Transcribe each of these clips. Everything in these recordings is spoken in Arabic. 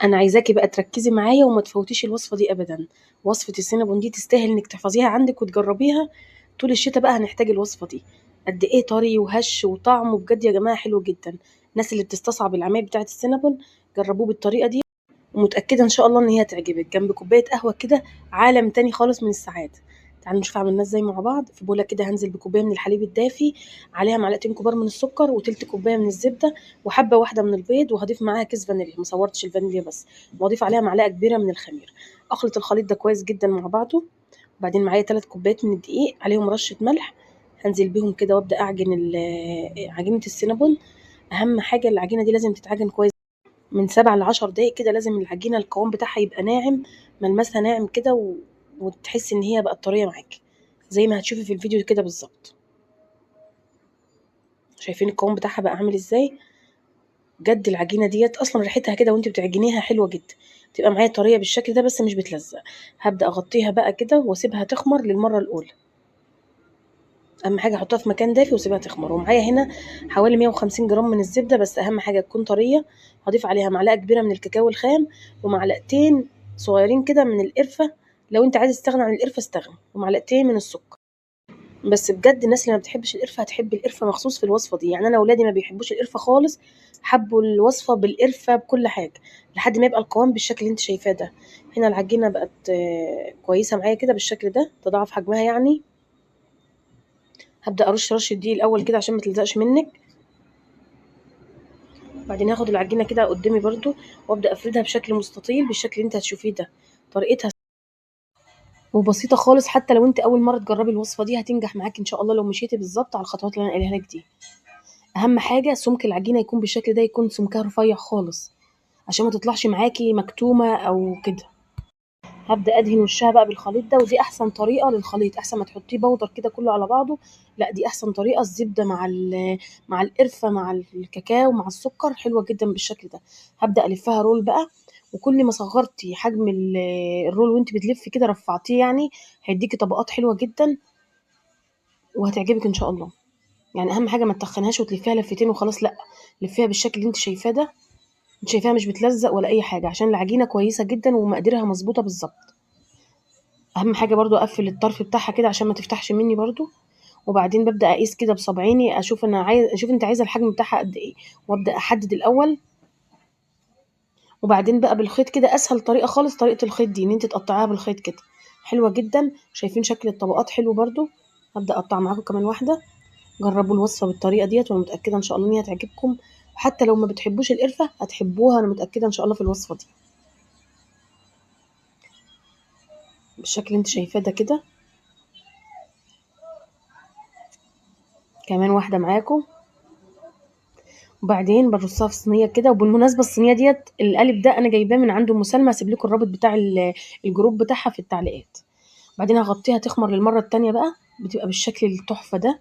انا عايزاكي بقى تركزي معايا وما تفوتيش الوصفه دي ابدا. وصفه السينابون دي تستاهل انك تحفظيها عندك وتجربيها طول الشتاء. بقى هنحتاج الوصفه دي. قد ايه طري وهش وطعمه بجد يا جماعه حلو جدا. الناس اللي بتستصعب العمايل بتاعه السينابون جربوه بالطريقه دي، ومتاكده ان شاء الله ان هي تعجبك جنب كوبايه قهوه كده. عالم تاني خالص من السعاده. تعالوا نشوف عملناه ازاي مع بعض. في بوله كده هنزل بكوبايه من الحليب الدافي، عليها معلقتين كبار من السكر وتلت كوبايه من الزبده وحبه واحده من البيض، وهضيف معاها كيس فانيليا، ما صورتش الفانيليا بس. واضيف عليها معلقه كبيره من الخميره. اخلط الخليط ده كويس جدا مع بعضه. وبعدين معايا 3 كوبايات من الدقيق عليهم رشه ملح، هنزل بيهم كده وابدا اعجن عجينه السينابون. اهم حاجه العجينه دي لازم تتعجن كويس من 7 ل10 دقايق كده. لازم العجينة القوام بتاعها يبقى ناعم، ملمسها ناعم كده وتحسي ان هي بقت طرية معاكي زي ما هتشوفي في الفيديو كده بالظبط. شايفين القوام بتاعها بقى عامل ازاي؟ بجد العجينة ديت اصلا ريحتها كده وانت بتعجنيها حلوة جدا. تبقى معايا طرية بالشكل ده بس مش بتلزق. هبدأ اغطيها بقى كده واسيبها تخمر للمرة الاولى. اهم حاجة احطها في مكان دافي واسيبها تخمر. ومعايا هنا حوالي 150 جرام من الزبدة، بس اهم حاجة تكون طرية. هضيف عليها معلقة كبيرة من الكاكاو الخام، ومعلقتين صغيرين كده من القرفة. لو انت عايز تستغنى عن القرفة استغنى، ومعلقتين من السكر. بس بجد الناس اللي ما بتحبش القرفة هتحب القرفة مخصوص في الوصفة دي. يعني انا اولادي ما بيحبوش القرفة خالص، حبوا الوصفة بالقرفة بكل حاجة، لحد ما يبقى القوام بالشكل اللي انت شايفاه ده. هنا العجينة بقت كويسة معايا كده بالشكل ده، تضاعف حجمها يعني. هبدأ ارش رش الدقيق الاول كده عشان ما تلزقش منك. بعدين هاخد العجينة كده قدامي برضو، وابدأ افردها بشكل مستطيل بالشكل اللي انت هتشوفيه ده. طريقتها وبسيطة خالص، حتى لو انت اول مرة تجربي الوصفة دي هتنجح معاكي ان شاء الله لو مشيتي بالظبط على الخطوات اللي انا قايلها لك دي. اهم حاجة سمك العجينة يكون بالشكل ده، يكون سمكها رفيع خالص عشان ما تطلعش معاكي مكتومة او كده. هبدأ ادهن وشها بقى بالخليط ده، ودي احسن طريقة للخليط، احسن ما تحطيه بودر كده كله على بعضه. لا دي احسن طريقة. الزبدة مع القرفة مع الكاكاو مع السكر حلوة جدا بالشكل ده. هبدأ الفها رول بقى، وكل ما صغرتي حجم الرول وانت بتلفي كده رفعتيه يعني، هيديكي طبقات حلوة جدا وهتعجبك ان شاء الله. يعني اهم حاجة ما تتخنهاش وتلفيها لفتين وخلاص، لا لفيها بالشكل اللي انت شايفاه ده. انت شايفاها مش بتلزق ولا اي حاجة عشان العجينة كويسة جدا ومقاديرها مظبوطة بالظبط. اهم حاجه برضو اقفل الطرف بتاعها كده عشان ما تفتحش مني برضو. وبعدين ببدا اقيس كده بصبعيني، اشوف انت عايزه الحجم بتاعها قد ايه، وابدا احدد الاول. وبعدين بقى بالخيط كده اسهل طريقه خالص، طريقه الخيط دي ان انت تقطعيها بالخيط كده حلوه جدا. شايفين شكل الطبقات حلو برضو. هبدا اقطع معاكم كمان واحده. جربوا الوصفه بالطريقه ديت وانا متاكده ان شاء الله ان هي هتعجبكم. وحتى لو ما بتحبوش القرفه هتحبوها، انا متاكده ان شاء الله في الوصفه دي بالشكل اللي انت شايفاه ده كده. كمان واحده معاكم. وبعدين برصها في صينيه كده. وبالمناسبه الصينيه ديت القالب ده انا جايباه من عند ام سلمى، هسيب لكم الرابط بتاع الجروب بتاعها في التعليقات. بعدين هغطيها تخمر للمره التانية بقى، بتبقى بالشكل التحفه ده.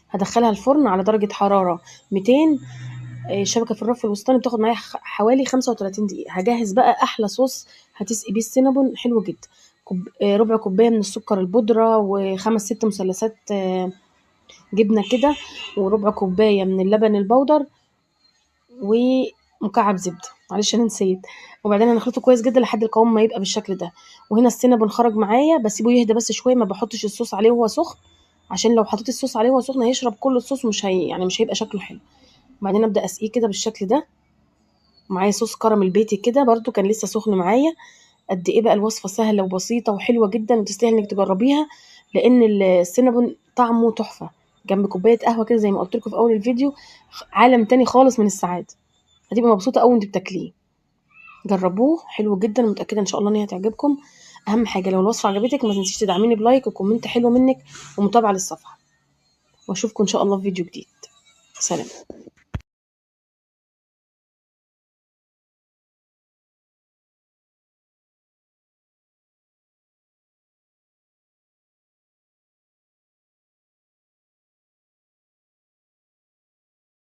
هدخلها الفرن على درجه حراره 200. شبكه في الرف الوسطاني بتاخد معايا حوالي 35 دقيقه. هجهز بقى احلى صوص هتسقي بيه السينابون حلو جدا. ربع كوبايه من السكر البودره، وخمس ست مثلثات جبنه كده، وربع كوبايه من اللبن البودر، ومكعب زبده. معلش انا نسيت. وبعدين هنخلطه كويس جدا لحد القوام ما يبقى بالشكل ده. وهنا السينابون خرج معايا، بسيبه يهدى بس شويه، ما بحطش الصوص عليه وهو سخن، عشان لو حطيت الصوص عليه وهو سخن هيشرب كل الصوص ومش يعني مش هيبقى شكله حلو. وبعدين ابدا اسقيه كده بالشكل ده. معايا صوص كراميل بيتي كده برده كان لسه سخن معايا. قد ايه بقى الوصفه سهله وبسيطه وحلوه جدا وتستاهل انك تجربيها، لان السينابون طعمه تحفه جنب كوبايه قهوه كده زي ما قلت لكم في اول الفيديو. عالم تاني خالص من السعاده. هتبقى مبسوطه قوي وانت بتاكليه. جربوه حلو جدا، متاكده ان شاء الله ان هي هتعجبكم. اهم حاجه لو الوصفه عجبتك ما تنسيش تدعميني بلايك وكومنت حلو منك ومتابعه للصفحه. واشوفكم ان شاء الله في فيديو جديد. سلام.